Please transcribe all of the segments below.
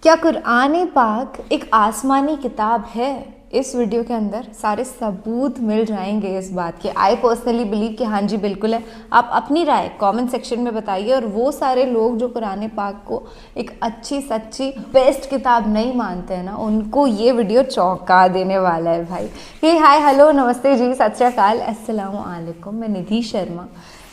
क्या कुरान पाक एक आसमानी किताब है? इस वीडियो के अंदर सारे सबूत मिल जाएंगे इस बात के। आई पर्सनली बिलीव कि हाँ जी बिल्कुल है। आप अपनी राय कमेंट सेक्शन में बताइए। और वो सारे लोग जो कुरान पाक को एक अच्छी सच्ची बेस्ट किताब नहीं मानते हैं ना, उनको ये वीडियो चौंका देने वाला है भाई। हे हाय हेलो नमस्ते जी, सत श्री अकाल, अस्सलामु अलैकुम। मैं निधि शर्मा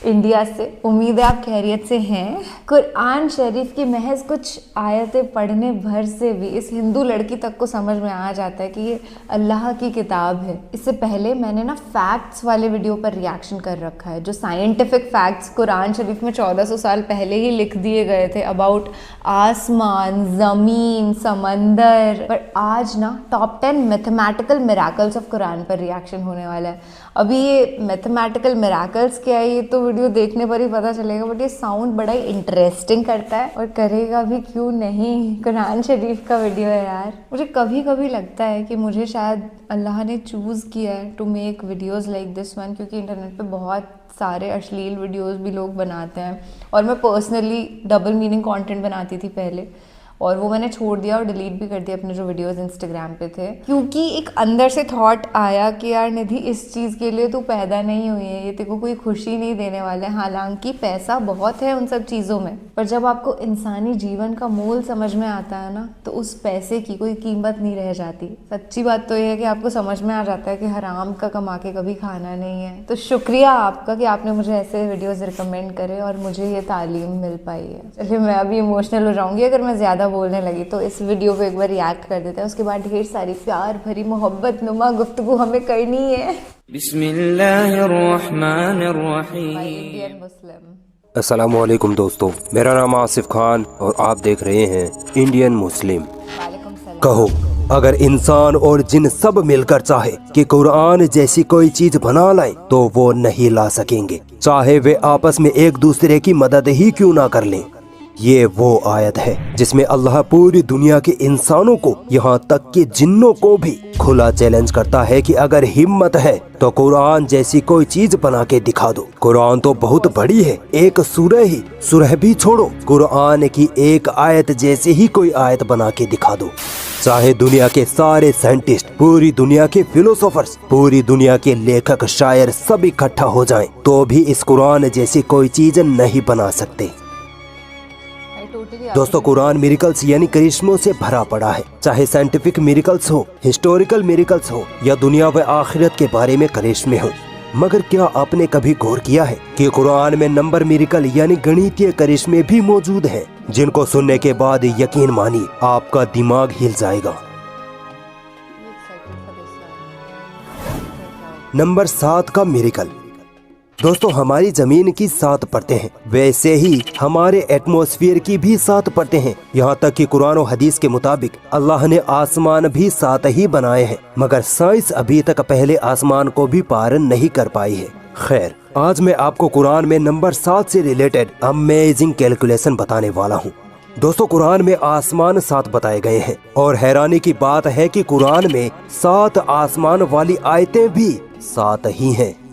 इंडिया से। उम्मीद है आप खैरियत से हैं। कुरान शरीफ की महज कुछ आयतें पढ़ने भर से भी इस हिंदू लड़की तक को समझ में आ जाता है कि ये अल्लाह की किताब है। इससे पहले मैंने ना फैक्ट्स वाले वीडियो पर रिएक्शन कर रखा है, जो साइंटिफिक फैक्ट्स कुरान शरीफ में 1400 साल पहले ही लिख दिए गए थे अबाउट आसमान, ज़मीन, समंदर। पर आज ना top 10 mathematical miracles of Quran पर रिएक्शन होने वाला है। अभी ये मैथमेटिकल मिराकल्स क्या है ये तो वीडियो देखने पर ही पता चलेगा, बट ये साउंड बड़ा ही इंटरेस्टिंग करता है और करेगा भी क्यों नहीं। कुरान शरीफ का वीडियो है यार। मुझे कभी कभी लगता है कि मुझे शायद अल्लाह ने चूज़ किया है to make videos like this one, क्योंकि इंटरनेट पे बहुत सारे अश्लील वीडियोज़ भी लोग बनाते हैं और मैं पर्सनली डबल मीनिंग कॉन्टेंट बनाती थी पहले, और वो मैंने छोड़ दिया और डिलीट भी कर दिया अपने जो वीडियोस इंस्टाग्राम पे थे, क्योंकि एक अंदर से थॉट आया कि यार निधि इस चीज़ के लिए तू पैदा नहीं हुई है, ये तेरे को कोई खुशी नहीं देने वाला है। हालांकि पैसा बहुत है उन सब चीज़ों में, पर जब आपको इंसानी जीवन का मोल समझ में आता है ना, तो उस पैसे की कोई कीमत नहीं रह जाती। सच्ची बात तो ये है कि आपको समझ में आ जाता है कि हराम का कमा के कभी खाना नहीं है। तो शुक्रिया आपका कि आपने मुझे ऐसे वीडियोज़ रिकमेंड करे और मुझे ये तालीम मिल पाई है। चलिए मैं अभी इमोशनल हो जाऊँगी अगर मैं ज़्यादा बोलने लगी, तो इस वीडियो पे एक बार रिएक्ट कर देते हैं। उसके बाद ढेर सारी प्यार भरी मोहब्बत नुमा गुफ्तगू हमें करनी है। बिस्मिल्लाहिर्रहमानिर्रहीम। Indian Muslim. अस्सलामु अलैकुम दोस्तों, मेरा नाम आसिफ खान और आप देख रहे हैं इंडियन मुस्लिम। वालेकुम सलाम। कहो, अगर इंसान और जिन सब मिलकर चाहे कि कुरान जैसी कोई चीज बना लाए तो वो नहीं ला सकेंगे, चाहे वे आपस में एक दूसरे की मदद ही क्यों ना कर लें। ये वो आयत है जिसमें अल्लाह पूरी दुनिया के इंसानों को, यहाँ तक कि जिन्नों को भी खुला चैलेंज करता है कि अगर हिम्मत है तो कुरान जैसी कोई चीज बना के दिखा दो। कुरान तो बहुत बड़ी है, एक सूरह भी छोड़ो, कुरान की एक आयत जैसी ही कोई आयत बना के दिखा दो। चाहे दुनिया के सारे साइंटिस्ट, पूरी दुनिया के फिलोसोफर्स, पूरी दुनिया के लेखक शायर सब इकट्ठा हो जाएं, तो भी इस कुरान जैसी कोई चीज नहीं बना सकते। दोस्तों, कुरान मिरेकल्स यानी करिश्मों से भरा पड़ा है। चाहे साइंटिफिक मिरेकल्स हो, हिस्टोरिकल मिरेकल्स हो या दुनिया व आखिरत के बारे में करिश्मे हो, मगर क्या आपने कभी गौर किया है कि कुरान में नंबर मिरेकल यानी गणितीय करिश्मे भी मौजूद हैं, जिनको सुनने के बाद यकीन मानिए आपका दिमाग हिल जाएगा। नंबर 7 का मिरेकल। दोस्तों, हमारी जमीन की 7 परतें हैं, वैसे ही हमारे एटमॉस्फेयर की भी 7 परतें हैं। यहाँ तक कि कुरान और हदीस के मुताबिक अल्लाह ने आसमान भी 7 ही बनाए हैं, मगर साइंस अभी तक पहले आसमान को भी पार नहीं कर पाई है। खैर, आज मैं आपको कुरान में नंबर 7 से रिलेटेड अमेजिंग कैलकुलेशन बताने वाला हूँ। दोस्तों, कुरान में आसमान 7 बताए गए हैं और हैरानी की बात है कि कुरान में 7 आसमान वाली आयतें भी 7 ही हैं।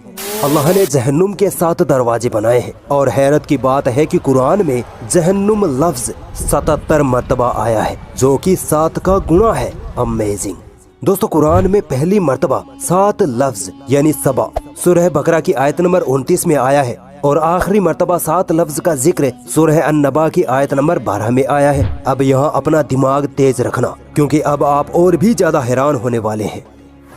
अल्लाह ने जहन्नुम के 7 दरवाजे बनाए हैं और हैरत की बात है कि कुरान में जहन्नुम लफ्ज 77 मर्तबा आया है, जो कि 7 का गुणा है। अमेजिंग। दोस्तों, कुरान में पहली मर्तबा 7 लफ्ज यानी सबा सूरह बकरा की आयत नंबर 29 में आया है और आखिरी मर्तबा 7 लफ्ज का जिक्र सूरह अन-नबा की आयत नंबर 12 में आया है। अब यहाँ अपना दिमाग तेज रखना, क्योंकि अब आप और भी ज्यादा हैरान होने वाले हैं।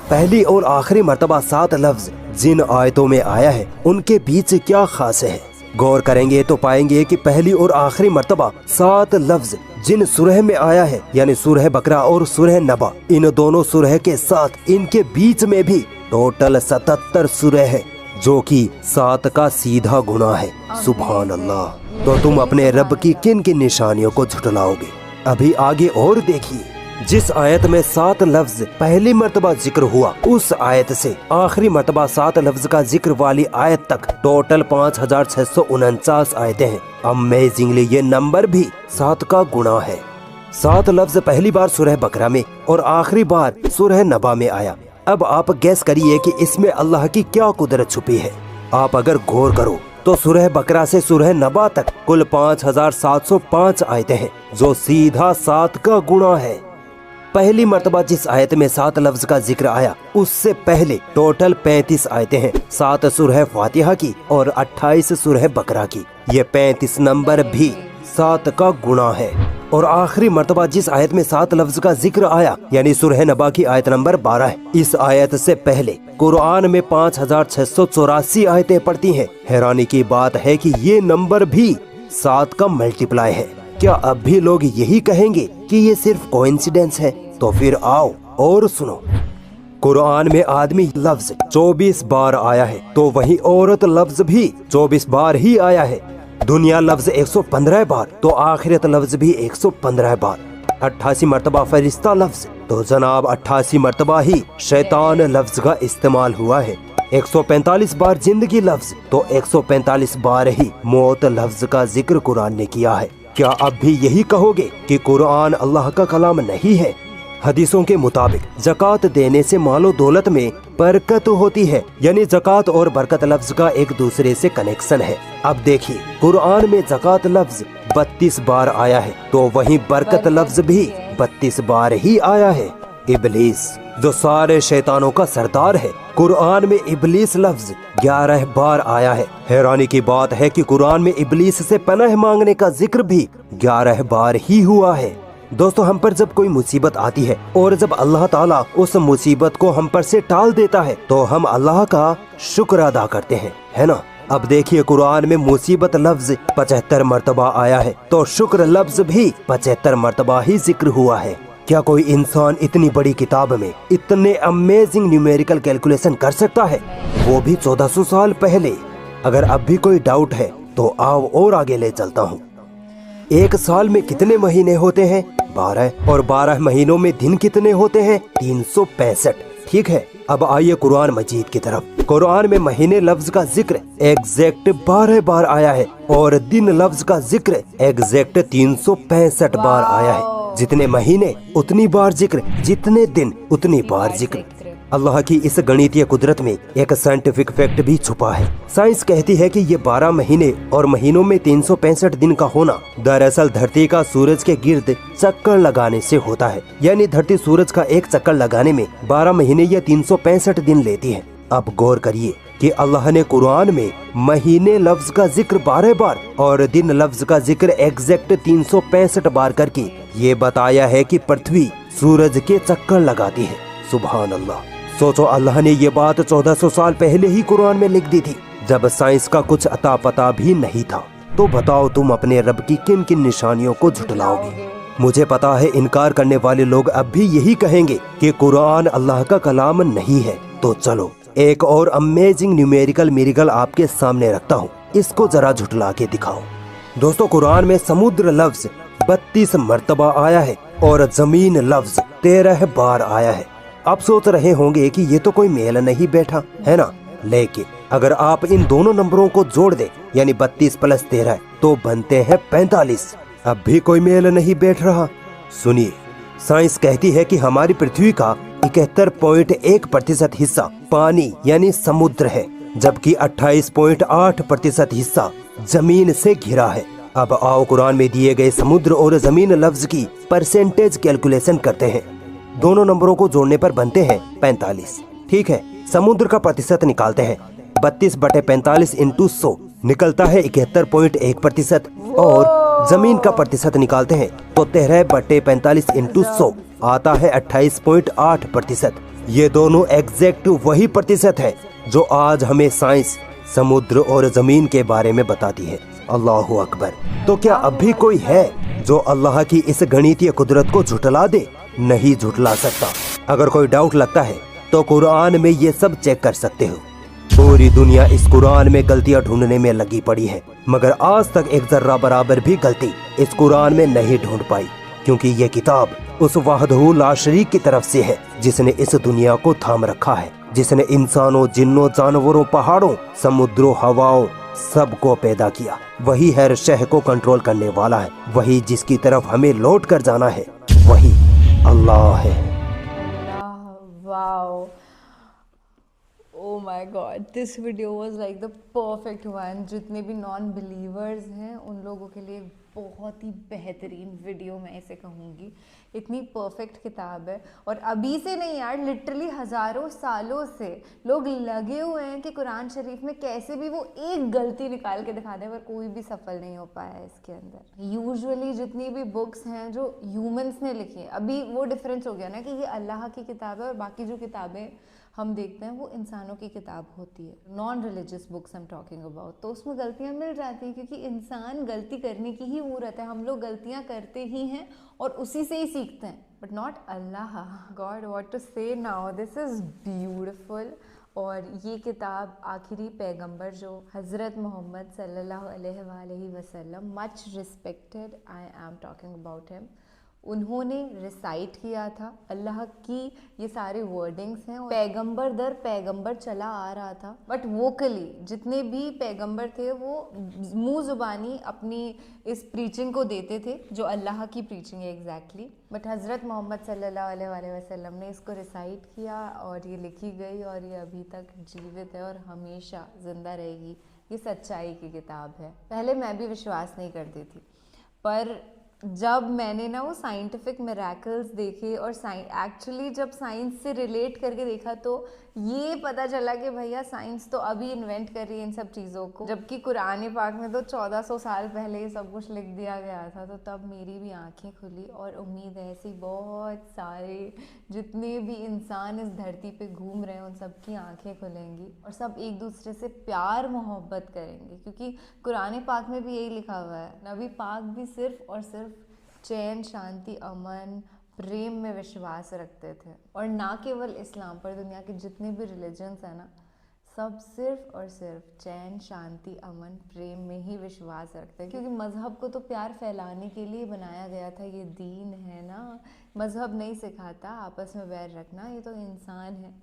पहली और आखिरी मर्तबा 7 लफ्ज जिन आयतों में आया है, उनके बीच क्या खास है। गौर करेंगे तो पाएंगे कि पहली और आखिरी मर्तबा 7 लफ्ज जिन सूरह में आया है, यानी सूरह बकरा और सूरह नबा, इन दोनों सूरह के साथ इनके बीच में भी टोटल 77 सूरह है, जो कि 7 का सीधा गुना है। सुभान अल्लाह। तो तुम अपने रब की किन किन निशानियों को झुठलाओगे? अभी आगे और देखिए। जिस आयत में 7 लफ्ज पहली मर्तबा जिक्र हुआ, उस आयत से आखिरी मर्तबा 7 लफ्ज का जिक्र वाली आयत तक टोटल 5649 आयतें हैं। अमेजिंगली ये नंबर भी 7 का गुणा है। 7 लफ्ज पहली बार सूरह बकरा में और आखिरी बार सूरह नबा में आया। अब आप गैस करिए कि इसमें अल्लाह की क्या कुदरत छुपी है। आप अगर गौर करो तो सूरह बकरा से सूरह नबा तक कुल 5705 आयतें हैं, जो सीधा 7 का गुणा है। पहली मर्तबा जिस आयत में 7 लफ्ज का जिक्र आया, उससे पहले टोटल 35 आयतें हैं, 7 सूरह फातिहा की और 28 सूरह बकरा की। ये 35 नंबर भी 7 का गुणा है। और आखिरी मर्तबा जिस आयत में 7 लफ्ज का जिक्र आया, यानी सूरह नबा की आयत नंबर 12 है। इस आयत से पहले कुरान में 5684 आयतें पढ़ती हैं। हैरानी की बात है कि ये नंबर भी 7 का मल्टीप्लाई है। क्या अब भी लोग यही कहेंगे कि ये सिर्फ कोइंसिडेंस है? तो फिर आओ और सुनो। कुरान में आदमी लफ्ज 24 बार आया है, तो वही औरत लफ्ज भी 24 बार ही आया है। दुनिया लफ्ज 115 बार, तो आखिरत लफ्ज भी 115 बार। 88 मर्तबा फरिश्ता लफ्ज, तो जनाब 88 मर्तबा ही शैतान लफ्ज का इस्तेमाल हुआ है। 145 बार जिंदगी लफ्ज, तो 145 बार ही मौत लफ्ज का जिक्र कुरान ने किया है। क्या अब भी यही कहोगे कि कुरान अल्लाह का कलाम नहीं है? हदीसों के मुताबिक ज़कात देने से मालो दौलत में बरकत होती है, यानी ज़कात और बरकत लफ्ज का एक दूसरे से कनेक्शन है। अब देखिए, कुरान में ज़कात लफ्ज 32 बार आया है, तो वहीं बरकत लफ्ज भी 32 बार ही आया है। इबलीस, जो सारे शैतानों का सरदार है, कुरान में इबलीस लफ्ज 11 बार आया है। हैरानी की बात है कि कुरान में इबलीस से पनाह मांगने का जिक्र भी 11 बार ही हुआ है। दोस्तों, हम पर जब कोई मुसीबत आती है और जब अल्लाह ताला उस मुसीबत को हम पर से टाल देता है, तो हम अल्लाह का शुक्र अदा करते हैं, है ना। अब देखिए, कुरान में मुसीबत लफ्ज 75 मर्तबा आया है, तो शुक्र लफ्ज भी 75 मर्तबा ही जिक्र हुआ है। क्या कोई इंसान इतनी बड़ी किताब में इतने अमेजिंग न्यूमेरिकल कैलकुलेशन कर सकता है, वो भी 1400 साल पहले? अगर अब भी कोई डाउट है तो आओ और आगे ले चलता हूँ। एक साल में कितने महीने होते हैं? 12। और 12 महीनों में दिन कितने होते हैं? 365। ठीक है, अब आइए कुरान मजीद की तरफ। कुरान में महीने लफ्ज का जिक्र एग्जैक्ट 12 बार आया है और दिन लफ्ज का जिक्र एग्जैक्ट 365 बार आया है। जितने महीने उतनी बार जिक्र, जितने दिन उतनी बार जिक्र। अल्लाह की इस गणितीय कुदरत में एक साइंटिफिक फैक्ट भी छुपा है। साइंस कहती है कि ये 12 महीने और महीनों में 365 दिन का होना दरअसल धरती का सूरज के गिर्द चक्कर लगाने से होता है। यानी धरती सूरज का एक चक्कर लगाने में 12 महीने या 365 दिन लेती है। अब गौर करिए कि अल्लाह ने कुरान में महीने लफ्ज का जिक्र 12 बार और दिन लफ्ज का जिक्र एग्जैक्ट 365 बार करके ये बताया है कि पृथ्वी सूरज के चक्कर लगाती है। सुभान अल्लाह। सोचो, अल्लाह ने ये बात 1400 साल पहले ही कुरान में लिख दी थी, जब साइंस का कुछ अता पता भी नहीं था। तो बताओ, तुम अपने रब की किन किन निशानियों को झुटलाओगे? मुझे पता है इनकार करने वाले लोग अब भी यही कहेंगे कि कुरान अल्लाह का कलाम नहीं है। तो चलो, एक और अमेजिंग न्यूमेरिकल मिरेकल आपके सामने रखता हूँ, इसको जरा झुटला के दिखाओ। दोस्तों, कुरान में समुद्र लफ्ज 32 मर्तबा आया है और जमीन लफ्ज 13 बार आया है। आप सोच रहे होंगे कि ये तो कोई मेल नहीं बैठा, है ना। लेकिन अगर आप इन दोनों नंबरों को जोड़ दें, यानी 32 + 13, तो बनते हैं 45। अब भी कोई मेल नहीं बैठ रहा। सुनिए, साइंस कहती है कि हमारी पृथ्वी का 71.1% हिस्सा पानी यानी समुद्र है, जबकि 28.8% हिस्सा जमीन से घिरा है। अब आओ कुरान में दिए गए समुद्र और जमीन लफ्ज की परसेंटेज कैलकुलेशन करते हैं। दोनों नंबरों को जोड़ने पर बनते हैं 45। ठीक है, समुद्र का प्रतिशत निकालते हैं। 32/45 × 100 निकलता है 71.1% और जमीन का प्रतिशत निकालते हैं तो 13/45 × 100 आता है 28.8%। ये दोनों एग्जैक्ट वही प्रतिशत है जो आज हमें साइंस समुद्र और जमीन के बारे में बताती है। अल्लाहु अकबर। तो क्या अब भी कोई है जो अल्लाह की इस गणितीय कुदरत को झुटला दे? नहीं झुटला सकता। अगर कोई डाउट लगता है तो कुरान में ये सब चेक कर सकते हो। पूरी दुनिया इस कुरान में गलतियां ढूंढने में लगी पड़ी है, मगर आज तक एक जर्रा बराबर भी गलती इस कुरान में नहीं ढूंढ पाई, क्योंकि ये किताब उस वहदहू ला शरीक की तरफ से है जिसने इस दुनिया को थाम रखा है, जिसने इंसानों, जिन्नों, जानवरों, पहाड़ों, समुद्रों, हवाओं सबको पैदा किया। वही हर शह को कंट्रोल करने वाला है। वही जिसकी तरफ हमें लौट कर जाना है, वही अल्लाह है। Wow, Oh my God, this video was like the perfect one. जितने भी नॉन बिलीवर्स हैं उन लोगों के लिए बहुत ही बेहतरीन वीडियो मैं इसे कहूँगी. इतनी परफेक्ट किताब है, और अभी से नहीं यार, लिटरली हज़ारों सालों से लोग लगे हुए हैं कि कुरान शरीफ में कैसे भी वो एक गलती निकाल के दिखा दें, पर कोई भी सफल नहीं हो पाया है इसके अंदर. यूजुअली जितनी भी बुक्स हैं जो ह्यूमंस ने लिखी हैं, अभी वो डिफरेंस हो गया ना कि ये अल्लाह की किताब है और बाकी जो किताबें हम देखते हैं वो इंसानों की किताब होती है. Non religious books I am talking about. तो उसमें गलतियाँ मिल जाती हैं क्योंकि इंसान गलती करने की ही मूर्त है. हम लोग गलतियाँ करते ही हैं और उसी से ही सीखते हैं, बट नॉट अल्लाह. God, what to say now, this is beautiful. और ये किताब आखिरी पैगंबर जो हज़रत मोहम्मद सल्लल्लाहु अलैहि वसल्लम, much respected, I am talking about him, उन्होंने रिसाइट किया था. अल्लाह की ये सारे वर्डिंग्स हैं, पैगंबर दर पैगंबर चला आ रहा था, बट वोकली जितने भी पैगंबर थे वो मुंह ज़ुबानी अपनी इस प्रीचिंग को देते थे जो अल्लाह की प्रीचिंग है एग्जैक्टली. बट हज़रत मोहम्मद सल्लल्लाहु अलैहि वसल्लम ने इसको रिसाइट किया और ये लिखी गई और ये अभी तक जीवित है और हमेशा ज़िंदा रहेगी. ये सच्चाई की किताब है. पहले मैं भी विश्वास नहीं करती थी, पर जब मैंने ना वो साइंटिफिक मिरेकल्स देखे और एक्चुअली जब साइंस से रिलेट करके देखा तो ये पता चला कि भैया साइंस तो अभी इन्वेंट कर रही है इन सब चीज़ों को, जबकि कुरान पाक में तो 1400 साल पहले ये सब कुछ लिख दिया गया था. तो तब मेरी भी आंखें खुली और उम्मीद है ऐसी बहुत सारे जितने भी इंसान इस धरती पे घूम रहे हैं उन सब की आंखें खुलेंगी और सब एक दूसरे से प्यार मोहब्बत करेंगे, क्योंकि कुरान पाक में भी यही लिखा हुआ है. नबी पाक भी सिर्फ और सिर्फ चैन, शांति, अमन, प्रेम में विश्वास रखते थे. और ना केवल इस्लाम पर, दुनिया के जितने भी रिलीजन्स हैं ना, सब सिर्फ और सिर्फ चैन, शांति, अमन, प्रेम में ही विश्वास रखते हैं, क्योंकि मज़हब को तो प्यार फैलाने के लिए बनाया गया था. ये दीन है ना, मज़हब नहीं सिखाता आपस में बैर रखना. ये तो इंसान है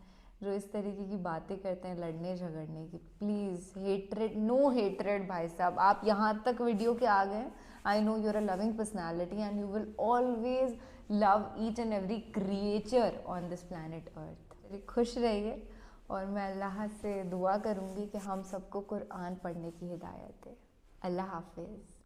जो इस तरीके की बातें करते हैं लड़ने झगड़ने की. प्लीज़ हेट्रेड, नो हेट्रेड भाई साहब. आप यहाँ तक वीडियो के आ गए, I know you're a loving personality and you will always love each and every creature on this planet earth. चलिए खुश रहिए और मैं अल्लाह से दुआ करूँगी कि हम सबको कुरान पढ़ने की हिदायत दे. अल्लाह हाफिज़.